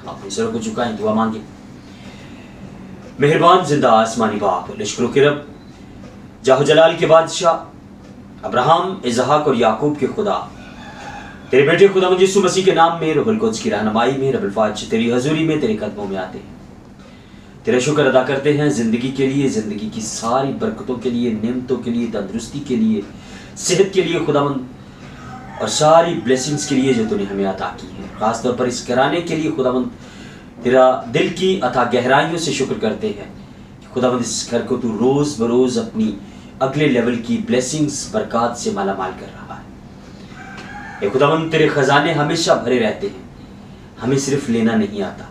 अपने सरों को झुकाएं, दुआ मांगे। मेहरबान जिंदा आसमानी बाप, लश्करों के रब, जाहो जलाल के बादशाह, अब्राहम, इजहाक और याकूब के खुदा, तेरे बेटे खुदा यीशु मसीह के नाम में, रूहुल कुद्स की रहनुमाई में, रब्बुल फाज तेरी हजूरी में, तेरे कदमों में आते हैं। तेरा शुक्र अदा करते हैं ज़िंदगी के लिए, ज़िंदगी की सारी बरकतों के लिए, नेमतों के लिए, तंदुरुस्ती के लिए, सेहत के लिए खुदावंद, और सारी ब्लेसिंग्स के लिए जो तूने हमें अता की है। ख़ासतौर पर इस घराने के लिए खुदावंद तेरा दिल की अता गहराइयों से शुक्र करते हैं कि खुदावंद इस घर को तू रोज़ बरोज़ अपनी अगले लेवल की ब्लेसिंग्स बरकत से माला माल कर रहा है। ये खुदावंद तेरे ख़जाने हमेशा भरे रहते हैं, हमें सिर्फ लेना नहीं आता।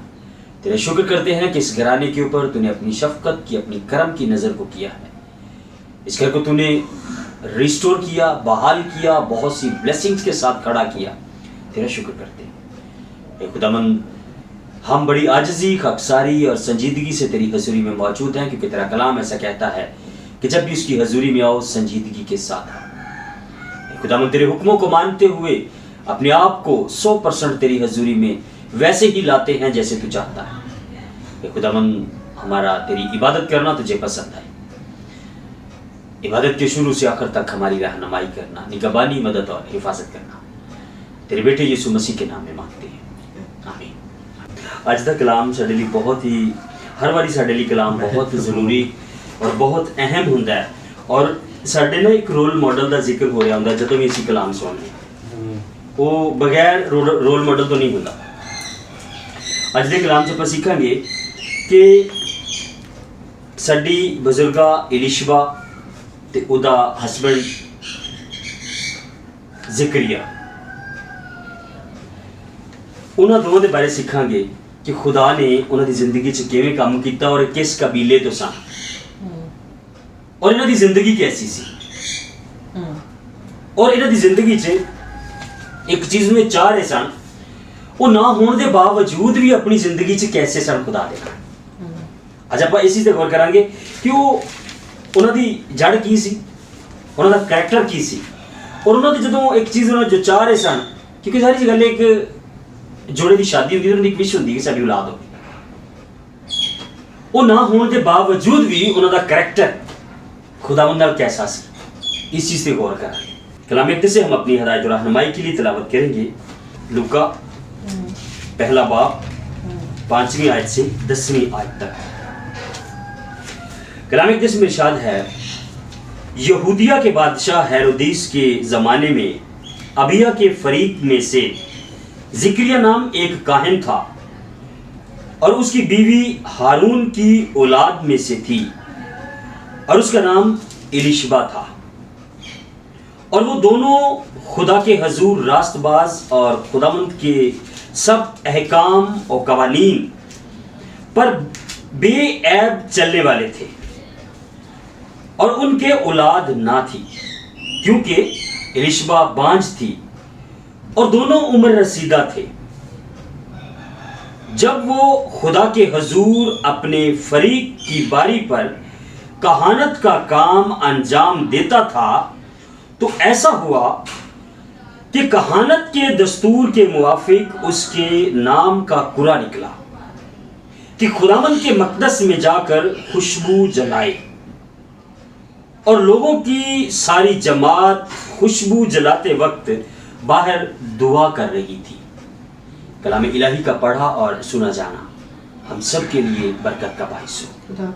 तेरे शुक्र करते हैं कि इस घराने के ऊपर तूने अपनी शफकत की, अपनी करम की नज़र को किया है। इस घर को तूने रिस्टोर किया, बहाल किया, बहुत सी ब्लेसिंग्स के साथ खड़ा किया। तेरा शुक्र करते हैं। ए खुदावंद, हम बड़ी आजिज़ी, खाकसारी और संजीदगी से तेरी हजूरी में मौजूद हैं, क्योंकि तेरा कलाम ऐसा कहता है कि जब भी उसकी हजूरी में आओ संजीदगी के साथ आओ। खुदावंद, तेरे हुक्मों को मानते हुए अपने आप को 100% तेरी हजूरी में वैसे ही लाते हैं जैसे तू चाहता है। खुदावंद, हमारा तेरी इबादत करना तुझे पसंद है। इबादत के शुरू से आखिर तक हमारी रहनुमाई करना, निगहबानी, मदद और हिफाजत करना तेरे बेटे यीशु मसीह के नाम में मांगते हैं, आमीन। आज का कलाम साडे लिए बहुत ही, हर बारी साडे लिए कलाम बहुत ज़रूरी और बहुत अहम होंदा है, और साडे ना एक रोल मॉडल का जिक्र हो रहा होंदा जदों भी असीं कलाम सुनने, वो बगैर रोल मॉडल तो नहीं होंदा। अज के कलाम 'च आपां सीखांगे कि साडी बजुर्गा इलिशबा ते उहदा हसबैंड ज़करिया, उन्हां दोवां दे बारे सीखांगे कि खुदा ने उन्हां दी जिंदगी 'च किवें काम कीता और किस कबीले तो सन, और इन्हां दी जिंदगी कैसी सी, और इन्हां दी जिंदगी 'च एक चीज़ में चाह रहे सन, वो ना होने के बावजूद भी अपनी जिंदगी च कैसे सन खुदा दे। अज आप इस चीज़ पर गौर करांगे कि वो उन्होंने जड़ की सी, उन्होंने करैक्टर की सी, और उन्होंने जो एक चीज़ उन्होंने जो चाह रहे सन, क्योंकि सारी गल एक जोड़े की शादी होती है, उन्होंने एक विश होती है कि साडी औलाद हो, वो ना होने के बावजूद भी उन्होंने करैक्टर खुदावंद नाल कैसा सी, इस चीज़ पर गौर करांगे। कलाम इक्कतीस से हम अपनी हदायत और रहनुमाई के लिए तिलावत करेंगे। लूका पहला बाब 5वीं आयत से 10वीं आयत तक। कलाम इक्कतीस में इरशाद है, यहूदिया के बादशाह हेरोदिस के ज़माने में अबिया के फरीक में से ज़करिया नाम एक काहिन था, और उसकी बीवी हारून की औलाद में से थी, और उसका नाम इलिशबा था, और वो दोनों खुदा के हजूर रास्तबाज और खुदावंद के सब अहकाम और कवानीन पर बेऐब चलने वाले थे, और उनके औलाद ना थी, क्योंकि इलिशबा बांझ थी और दोनों उम्र रसीदा थे। जब वो खुदा के हजूर अपने फरीक की बारी पर कहानत का काम अंजाम देता था, तो ऐसा हुआ कि कहानत के दस्तूर के मुवाफिक उसके नाम का कुरा निकला कि खुदावंद के मकदस में जाकर खुशबू जलाए, और लोगों की सारी जमात खुशबू जलाते वक्त बाहर दुआ कर रही थी। कलाम इलाही का पढ़ा और सुना जाना हम सब के लिए बरकत का बाइस हो,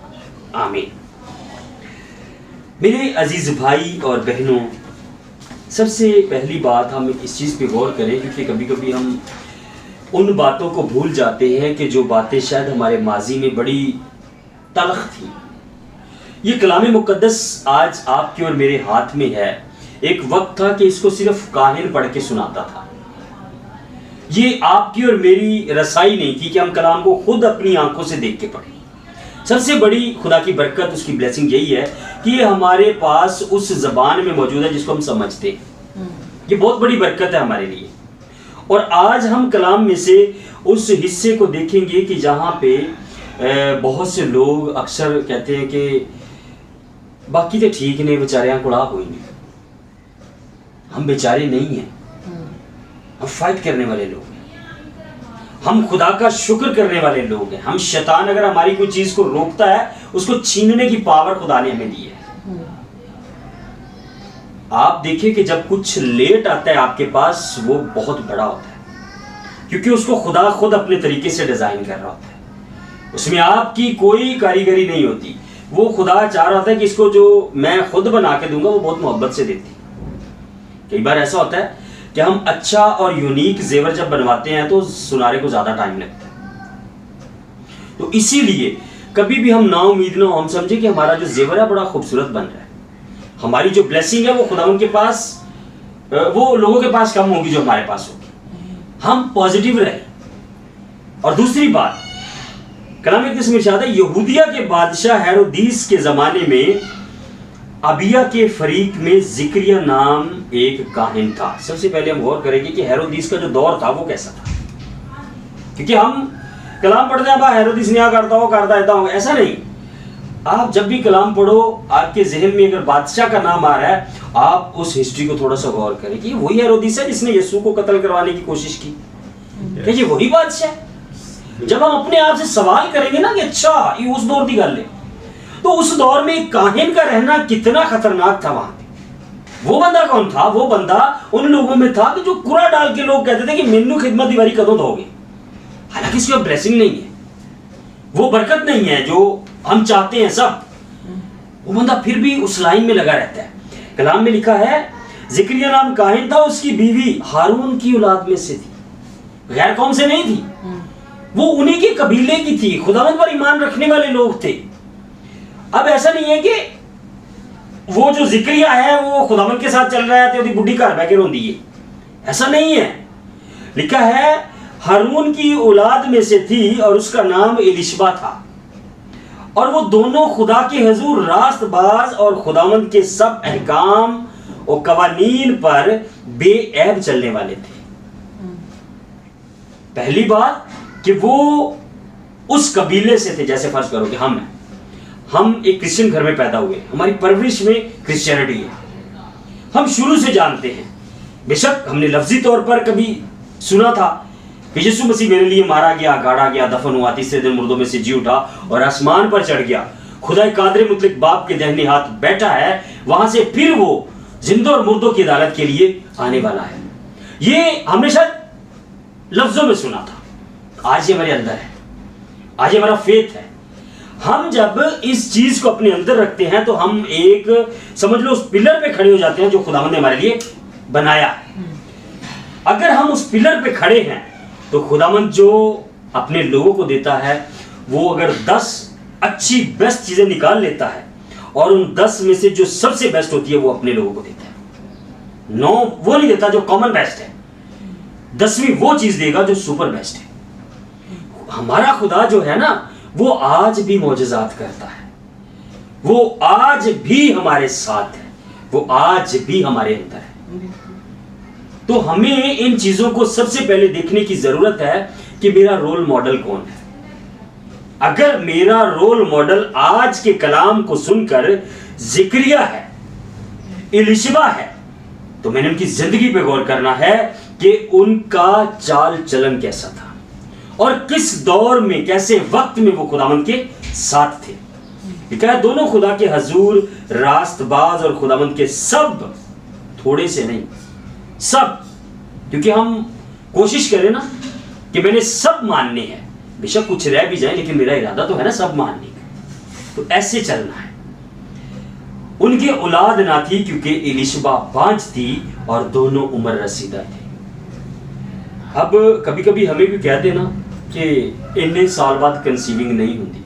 आमीन। मेरे अजीज भाई और बहनों, सबसे पहली बात हम इस चीज़ पे गौर करें, क्योंकि कभी कभी हम उन बातों को भूल जाते हैं कि जो बातें शायद हमारे माजी में बड़ी तलख थी। ये कलाम मुकद्दस आज आपके और मेरे हाथ में है। एक वक्त था कि इसको सिर्फ काहिन पढ़ के सुनाता था। ये आपकी और मेरी रसाई नहीं थी कि हम कलाम को खुद अपनी आंखों से देख के पढ़ें। सबसे बड़ी खुदा की बरकत, उसकी ब्लेसिंग यही है कि ये हमारे पास उस ज़बान में मौजूद है जिसको हम समझते हैं। ये बहुत बड़ी बरकत है हमारे लिए। और आज हम कलाम में से उस हिस्से को देखेंगे कि जहाँ पे बहुत से लोग अक्सर कहते हैं कि बाकी तो ठीक ने, बेचारे को कोई नहीं। हम बेचारे नहीं हैं, हम फाइट करने वाले लोग हैं। हम खुदा का शुक्र करने वाले लोग हैं। हम शैतान अगर हमारी कोई चीज को रोकता है, उसको छीनने की पावर खुदा ने हमें दी है। आप देखिए कि जब कुछ लेट आता है आपके पास, वो बहुत बड़ा होता है, क्योंकि उसको खुदा खुद अपने तरीके से डिजाइन कर रहा होता है। उसमें आपकी कोई कारीगरी नहीं होती। वो खुदा चाह रहा था कि इसको जो मैं खुद बना के दूंगा वो बहुत मोहब्बत से देती। कई बार ऐसा होता है कि हम अच्छा और यूनिक जेवर जब बनवाते हैं तो सुनारे को ज्यादा टाइम लगता है। तो इसीलिए कभी भी हम ना उम्मीद ना हो, हम समझे कि हमारा जो जेवर है बड़ा खूबसूरत बन रहा है, हमारी जो ब्लेसिंग है वो खुदावंद के पास, वो लोगों के पास कम होगी जो हमारे पास होगी। हम पॉजिटिव रहे। और दूसरी बात, कलाम इक़दस में इरशाद है, यहूदिया के बादशाह हेरोदीस के जमाने में अबिया के फरीक में जिक्रिया नाम एक काहिन था। सबसे पहले हम गौर करेंगे कि हेरोदीस का जो दौर था वो कैसा था, क्योंकि हम कलाम पढ़ते हैं भाई हेरोदीस ने करता हो करता रहता हूं, ऐसा नहीं। आप जब भी कलाम पढ़ो, आपके जहन में अगर बादशाह का नाम आ रहा है, आप उस हिस्ट्री को थोड़ा सा गौर करें कि वही हेरोदीस है जिसने यीशु को कत्ल करवाने की कोशिश की। क्या ये वही बादशाह? जब हम अपने आप से सवाल करेंगे ना कि अच्छा ये उस दौर की गल है, तो उस दौर में काहिन का रहना कितना खतरनाक था वहां पे। वो बंदा कौन था? वो बंदा उन लोगों में था कि जो कुरा डाल के लोग कहते थे कि मेनू खिदमत दीवारी कदों दोगे, हालांकि इसकी ब्लेसिंग नहीं है, वो बरकत नहीं है जो हम चाहते हैं सब। वो बंदा फिर भी उस लाइन में लगा रहता है। कलाम में लिखा है, जिक्रिया नाम काहिन था, उसकी बीवी हारून की औलाद में से थी, गैर कौम से नहीं थी, वो उन्हीं के कबीले की थी, खुदावंद पर ईमान रखने वाले लोग थे। अब ऐसा नहीं है कि वो जो जिक्रिया है वो खुदावंद के साथ चल रहा है तो बुढ़ी घर बैठे रोंदी है, ऐसा नहीं है। लिखा है हारून की औलाद में से थी और उसका नाम एलिशबा था, और वो दोनों खुदा के हुजूर रास्तबाज और खुदावंद के सब अहकाम और कवानीन पर बेऐब चलने वाले थे। पहली बात कि वो उस कबीले से थे, जैसे फर्ज करो कि हम एक क्रिश्चियन घर में पैदा हुए, हमारी परवरिश में क्रिश्चियनिटी है, हम शुरू से जानते हैं। बेशक हमने लफ्जी तौर पर कभी सुना था कि यीशु मसीह मेरे लिए मारा गया, गाड़ा गया, दफन हुआ, तीसरे दिन मुर्दों में से जी उठा और आसमान पर चढ़ गया, खुदा कादरे मुतलक बाप के दाहिने हाथ बैठा है, वहां से फिर वो जिंदों और मुर्दों की अदालत के लिए आने वाला है। ये हमने शायद लफ्जों में सुना था, आज ये हमारे अंदर है, आज ये हमारा फेथ है। हम जब इस चीज को अपने अंदर रखते हैं तो हम एक समझ लो उस पिलर पे खड़े हो जाते हैं जो खुदावंद ने हमारे लिए बनाया है। अगर हम उस पिलर पे खड़े हैं तो खुदावंद जो अपने लोगों को देता है, वो अगर 10 अच्छी बेस्ट चीजें निकाल लेता है और उन 10 में से जो सबसे बेस्ट होती है वो अपने लोगों को देता है। 9 वो नहीं देता जो कॉमन बेस्ट है, 10वीं वो चीज देगा जो सुपर बेस्ट है। हमारा खुदा जो है ना, वो आज भी मौजज़ात करता है, वो आज भी हमारे साथ है, वो आज भी हमारे अंदर है। तो हमें इन चीजों को सबसे पहले देखने की जरूरत है कि मेरा रोल मॉडल कौन है। अगर मेरा रोल मॉडल आज के कलाम को सुनकर जिक्रिया है, एलिशबा है, तो मैंने उनकी जिंदगी पे गौर करना है कि उनका चाल चलन कैसा था और किस दौर में, कैसे वक्त में वो खुदावंद के साथ थे। लिखा है दोनों खुदा के हजूर रास्तबाज और खुदावंद के सब, थोड़े से नहीं सब, क्योंकि हम कोशिश करें ना कि मैंने सब मानने हैं, बेशक कुछ रह भी जाए लेकिन मेरा इरादा तो है ना सब मानने का, तो ऐसे चलना है। उनके औलाद ना थी क्योंकि एलिशबा बांझ थी और दोनों उम्र रसीदा थे। अब कभी कभी हमें भी कह देना कि इतने साल बाद कंसीविंग नहीं होती,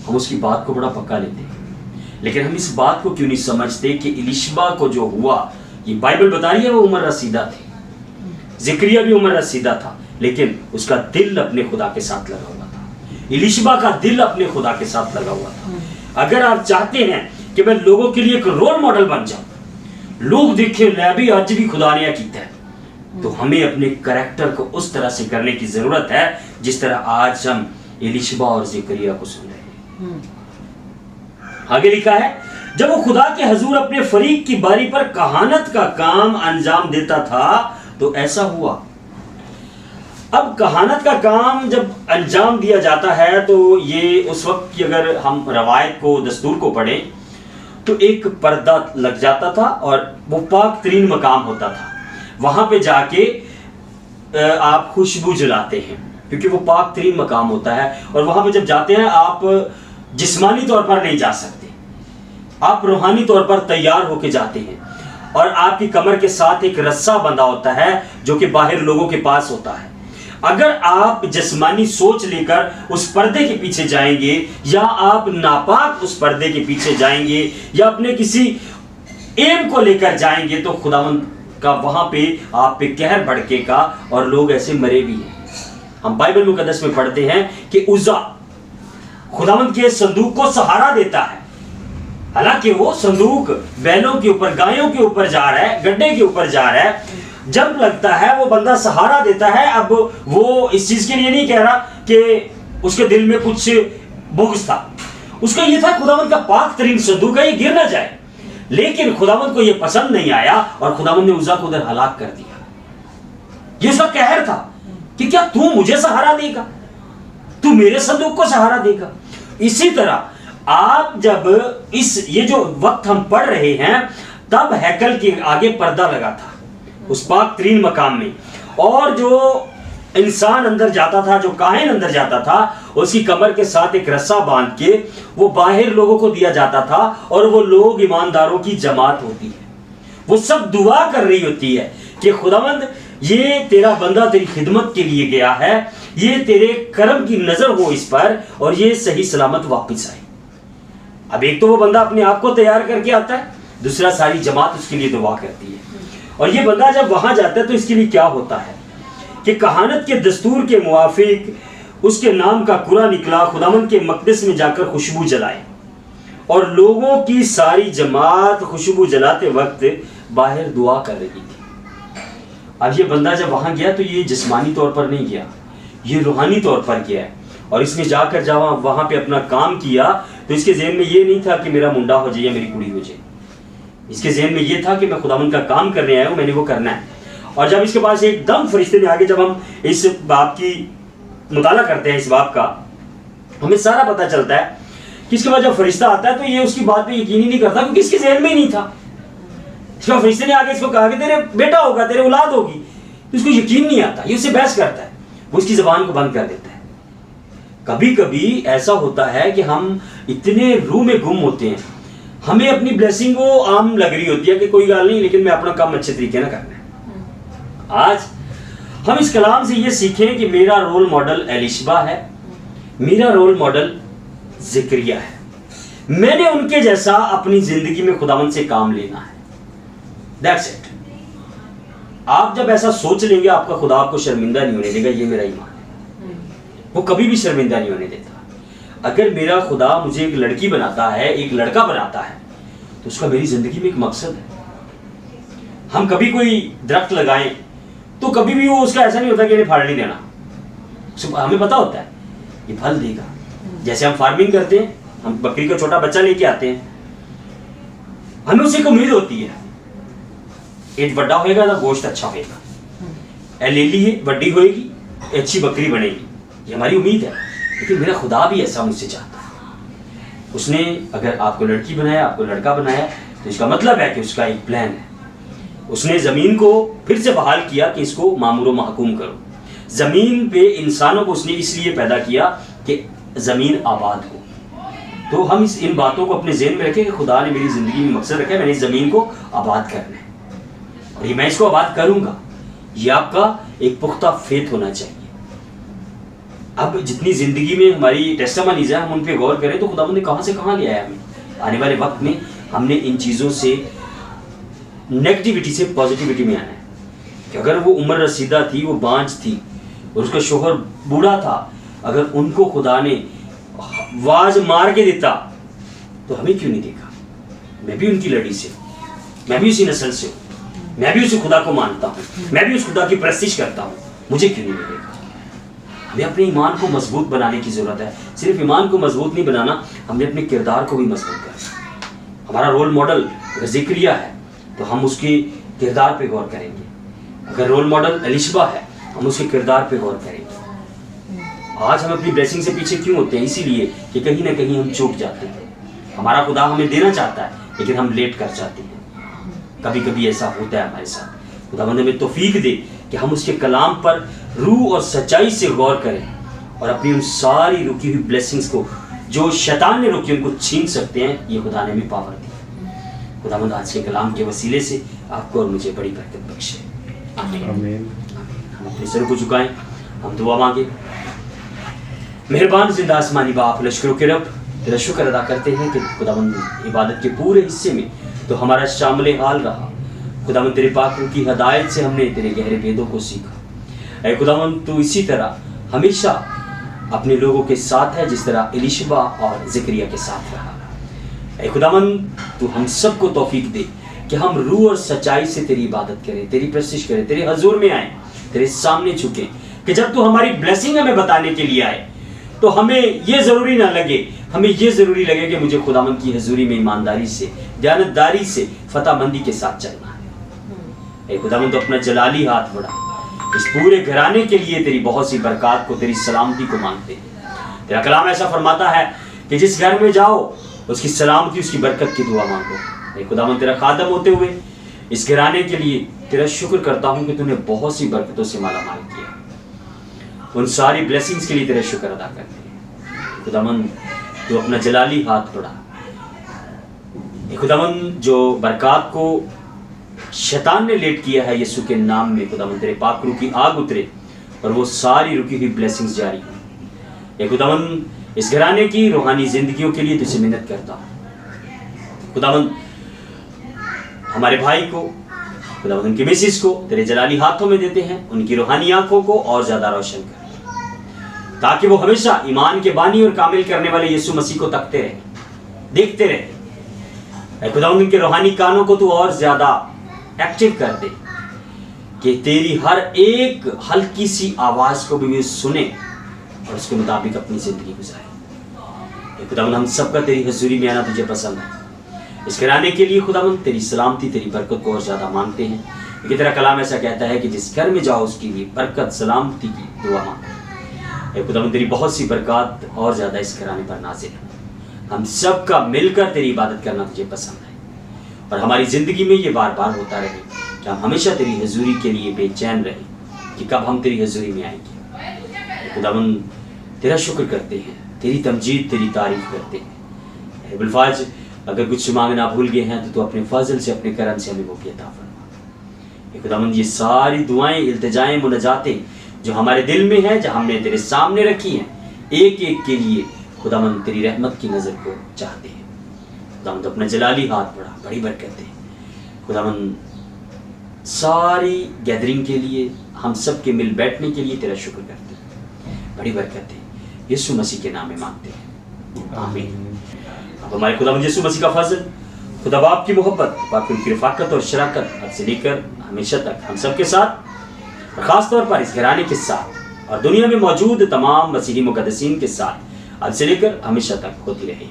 हम उसकी बात को बड़ा पक्का लेते हैं, लेकिन हम इस बात को क्यों नहीं समझते कि एलिशबा को जो हुआ, ये बाइबल बता रही है वो उम्र रसीदा थी, जिक्रिया भी उम्र रसीदा था, लेकिन उसका दिल अपने खुदा के साथ लगा हुआ था। एलिशबा का दिल अपने खुदा के साथ लगा हुआ था। अगर आप चाहते हैं कि मैं लोगों के लिए एक रोल मॉडल बन जाऊं, लोग देखें ले भी आज भी खुदा ने किया है, तो हमें अपने कैरेक्टर को उस तरह से करने की जरूरत है जिस तरह आज हम एलिशबा और जिक्रिया को सुन रहे हैं। आगे लिखा है जब वो खुदा के हजूर अपने फरीक की बारी पर कहानत का काम अंजाम देता था तो ऐसा हुआ। अब कहानत का काम जब अंजाम दिया जाता है तो ये उस वक्त की अगर हम रवायत को, दस्तूर को पढ़ें तो एक पर्दा लग जाता था और वो पाक तरीन मकाम होता था। वहां पे जाके आप खुशबू जलाते हैं क्योंकि वो पाक तरीन मकाम होता है, और वहां पे जब जाते हैं आप जिस्मानी तौर पर नहीं जा सकते, आप रूहानी तौर पर तैयार होके जाते हैं, और आपकी कमर के साथ एक रस्सा बंधा होता है जो कि बाहर लोगों के पास होता है। अगर आप जिस्मानी सोच लेकर उस पर्दे के पीछे जाएंगे या आप नापाक उस पर्दे के पीछे जाएंगे या अपने किसी एम को लेकर जाएंगे तो खुदावंद का वहां पे आप पे कहर भड़केगा, और लोग ऐसे मरे भी हैं। हम बाइबल मुकद्दस में पढ़ते हैं कि उज़्ज़ा खुदावंद के संदूक को सहारा देता है, हालांकि वो संदूक बैलों के ऊपर, गायों के ऊपर जा रहा है, गड्ढे के ऊपर जा रहा है। जब लगता है वो बंदा सहारा देता है, अब वो इस चीज के लिए नहीं कह रहा कि उसके दिल में कुछ बुग़्ज़ था, उसका ये था खुदावंद का पाक तरीन संदूक है, ये गिर ना जाए। लेकिन खुदावंद को ये पसंद नहीं आया और खुदावंद ने उज़्ज़ा को उधर हलाक कर दिया। ये उसका कहर था कि क्या तू मुझे सहारा देगा, तू मेरे संदूक को सहारा देगा। इसी तरह आप जब ये जो वक्त हम पढ़ रहे हैं, तब हैकल के आगे पर्दा लगा था उस पाक तरीन मकाम में, और जो इंसान अंदर जाता था, जो काहिन अंदर जाता था, उसकी कमर के साथ एक रस्सा बांध के वो बाहर लोगों को दिया जाता था, और वो लोग ईमानदारों की जमात होती है, वो सब दुआ कर रही होती है कि खुदावंद ये तेरा बंदा तेरी खिदमत के लिए गया है, ये तेरे करम की नजर हो इस पर, और ये सही सलामत वापस आए। अब एक तो वो बंदा अपने आप को तैयार करके आता है, दूसरा सारी जमात उसके लिए दुआ करती है। और ये बंदा जब वहां जाता है तो इसके लिए क्या होता है कि कहानत के दस्तूर के मुआफिक उसके नाम का कुरा निकला, खुदावंद के मकदस में जाकर खुशबू जलाए, और लोगों की सारी जमात खुशबू जलाते वक्त बाहर दुआ कर रही थी। अब ये बंदा जब वहां गया तो ये जिस्मानी तौर पर नहीं गया, ये रूहानी तौर पर गया है, और इसने जाकर जब वहां पे अपना काम किया तो इसके ज़हन में ये नहीं था कि मेरा मुंडा हो जाए या मेरी कुड़ी हो जाए। इसके ज़हन में ये था कि मैं खुदावंद का काम करने आया हूं, मैंने वो करना है। और जब इसके पास एकदम फरिश्ते ने आगे, जब हम इस बाप की मुताला करते हैं, इस बाप का हमें सारा पता चलता है कि इसके बाद जब फरिश्ता आता है तो ये उसकी बात पे यकीन ही नहीं करता, क्योंकि इसके ज़हन में ही नहीं था। इसका फरिश्ते ने आगे इसको कहा कि तेरे बेटा होगा, तेरे औलाद होगी, तो इसको यकीन नहीं आता, ये उससे बहस करता है, वो उसकी ज़बान को बंद कर देता है। कभी कभी ऐसा होता है कि हम इतने रूह में गुम होते हैं, हमें अपनी ब्लेसिंग को आम लग रही होती है कि कोई गल नहीं, लेकिन मैं अपना काम अच्छे तरीके ना करना है। आज हम इस कलाम से ये सीखें कि मेरा रोल मॉडल एलिशबा है, मेरा रोल मॉडल ज़िक्रिया है, मैंने उनके जैसा अपनी जिंदगी में खुदावंद से काम लेना है। That's it. आप जब ऐसा सोच लेंगे, आपका खुदा आपको शर्मिंदा नहीं होने देगा, ये मेरा ईमान है, वो कभी भी शर्मिंदा नहीं होने देता। अगर मेरा खुदा मुझे एक लड़की बनाता है, एक लड़का बनाता है, तो उसका मेरी जिंदगी में एक मकसद है। हम कभी कोई दरख्त लगाएं तो कभी भी वो उसका ऐसा नहीं होता कि इन्हें फल नहीं देना, हमें पता होता है ये फल देगा। जैसे हम फार्मिंग करते हैं, हम बकरी का छोटा बच्चा लेके आते हैं, हमें उसे एक उम्मीद होती है ये बड़ा होएगा तो गोश्त अच्छा होएगा, ले ली बड़ी होएगी, अच्छी बकरी बनेगी, ये हमारी उम्मीद है। लेकिन मेरा खुदा भी ऐसा मुझसे चाहता है। उसने अगर आपको लड़की बनाया, आपको लड़का बनाया, तो इसका मतलब है कि उसका एक प्लान है। उसने ज़मीन को फिर से बहाल किया कि इसको मामूर महकूम करो। ज़मीन पे इंसानों को उसने इसलिए पैदा किया कि ज़मीन आबाद हो। तो हम इन बातों को अपने ज़हन में रखें कि खुदा ने मेरी ज़िंदगी में मकसद रखा है, मैंने इस ज़मीन को आबाद करना है और ये मैं इसको आबाद करूँगा। ये आपका एक पुख्ता फेथ होना चाहिए। अब जितनी ज़िंदगी में हमारी टेस्टिमनीज़ है, हम उन पे गौर करें तो खुदा ने कहाँ से कहाँ ले आया हमें। आने वाले वक्त में हमने इन चीज़ों से, नेगेटिविटी से पॉजिटिविटी में आना है कि अगर वो उम्र रसीदा थी, वो बांझ थी और उसका शोहर बूढ़ा था, अगर उनको खुदा ने वाज मार के देता तो हमें क्यों नहीं देखा। मैं भी उनकी लड़ी से, मैं भी उसी नस्ल से हूँ, मैं भी उसी खुदा को मानता हूँ, मैं भी उस खुदा की परस्तिश करता हूँ, मुझे क्यों नहीं मिलेगा। हमें अपने ईमान को मजबूत बनाने की ज़रूरत है। सिर्फ ईमान को मजबूत नहीं बनाना, हमने अपने किरदार को भी मजबूत करना। हमारा रोल मॉडल अगर ज़िक्रिया है तो हम उसके किरदार पे गौर करेंगे। अगर रोल मॉडल एलिशबा है हम उसके किरदार पे गौर करेंगे। आज हम अपनी ब्लेसिंग से पीछे क्यों होते हैं? इसीलिए कि कहीं ना कहीं हम चूक जाते हैं। हमारा खुदा हमें देना चाहता है लेकिन हम लेट कर जाते हैं। कभी कभी ऐसा होता है हमारे साथ। खुदावंद हमें तौफीक दे कि हम उसके कलाम पर रूह और सच्चाई से गौर करें और अपनी उन सारी रुकी हुई ब्लेसिंग्स को जो शैतान ने रोकी उनको छीन सकते हैं। ये खुदा ने भी पावर दी। खुदावंद आज के कलाम के वसीले से आपको और मुझे बड़ी बरकत बख्शे। आमीन। हम अपने सर को झुकाएं, हम दुआ मांगे। मेहरबान जिंदा आसमानी बाप, लश्करों के रब, तेरा शुक्र अदा करते हैं कि खुदावंद इबादत के पूरे हिस्से में तो हमारा शामिल हाल रहा। खुदावंद तेरे पाक रूह की हदायत से हमने तेरे गहरे भेदों को सीखा। ऐ खुदावंद तू इसी तरह हमेशा अपने लोगों के साथ है जिस तरह एलीशबा और ज़करिया के साथ रहा। ऐ खुदावंद तू हम सबको तौफीक दे कि हम रूह और सच्चाई से तेरी इबादत करें, तेरी प्रशिश करें, तेरे हजूर में आए, तेरे सामने झुकें कि जब तू हमारी ब्लेसिंग हमें बताने के लिए आए तो हमें ये ज़रूरी ना लगे, हमें ये ज़रूरी लगे कि मुझे खुदावंद की हजूरी में ईमानदारी से, दयानतदारी से, फताहमंदी के साथ चलना है। ऐ खुदावंद तो अपना जलाली हाथ बढ़ा इस पूरे घराने के लिए तेरी बहुत सी बरकत को, तेरी सलामती को मांगते हैं। तेरा कलाम ऐसा फरमाता है कि जिस घर में जाओ उसकी सलामती, उसकी बरकत की दुआ मांगो। ऐ खुदावंद तेरा खादम होते हुए इस घराने के लिए तेरा शुक्र करता हूँ कि तूने बहुत सी बरकतों से माला माल किया। उन सारी ब्लेसिंग्स के लिए तेरा शुक्र अदा करते हैं। खुदावंद तू अपना जलाली हाथ बढ़ा। खुदावंद जो बरकत को शैतान ने लेट किया है यीशु के नाम में, खुदावंद तेरे पाक रूह की आग उतरे और वो सारी रुकी हुई ब्लेसिंग्स जारी हो। खुदावंद इस घराने की रूहानी जिंदगियों के लिए तुझसे मिन्नत करता हूँ। खुदावंद हमारे भाई को, खुदावंद उनकी मिसिस को तेरे जलाली हाथों में देते हैं। उनकी रूहानी आंखों को और ज्यादा रोशन कर ताकि वो हमेशा ईमान के बानी और कामिल करने वाले यीशु मसीह को तकते रहे, देखते रहे। खुदावंद उनके रूहानी कानों को तू और ज्यादा एक्टिव कर दे कि तेरी हर एक हल्की सी आवाज को भी वे सुने और उसके मुताबिक अपनी जिंदगी गुजारे। खुदावंद हम सबका तेरी हजूरी में आना तुझे पसंद है। इस घराने के लिए खुदावंद तेरी सलामती, तेरी बरकत को और ज्यादा मांगते हैं क्योंकि तेरा कलाम ऐसा कहता है कि जिस घर में जाओ उसकी भी बरकत, सलामती की दुआ मांगो। खुदावंद तेरी बहुत सी बरकत और ज्यादा इस घराने पर नाज़िल हो। हम सबका मिलकर तेरी इबादत करना तुझे पसंद है और हमारी जिंदगी में ये बार बार होता रहे कि हम हमेशा तेरी हजूरी के लिए बेचैन रहें कि कब हम तेरी हजूरी में आएंगे। खुदावंद तेरा शुक्र करते हैं, तेरी तमजीद, तेरी तारीफ करते हैं। बिलफाज अगर कुछ मांगना भूल गए हैं तो तू अपने फजल से, अपने करम से हमें वो भी अता फरमा। खुदावंद ये सारी दुआएं, इल्तिजाएं, मुनाजातें जो हमारे दिल में है, जो हमने तेरे सामने रखी हैं, एक एक के लिए खुदावंद तेरी रहमत की नज़र को चाहते हैं। खुदावंद अपना जलाली हाथ बढ़ा, बड़ी बरकत दे। खुदावंद सारी गैदरिंग के लिए, हम सब के मिल बैठने के लिए तेरा शुक्र करते हैं, बड़ी बरकत दे। यीशु मसीह के नाम में मांगते हैं, आमीन। अब हमारे खुदावंद यीशु मसीह का फजल, खुदा बाप की मोहब्बत, बाप की रफ़ाकत और शराकत अब से लेकर हमेशा तक हम सब के साथ, खास तौर पर इस घराने के साथ और दुनिया में मौजूद तमाम मसीही मुकद्दसीन के साथ अब से लेकर हमेशा तक होती रहे,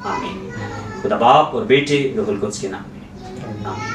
आमीन। खुदा बाप और बेटे रूहुल कुद्स के नाम में, आमीन।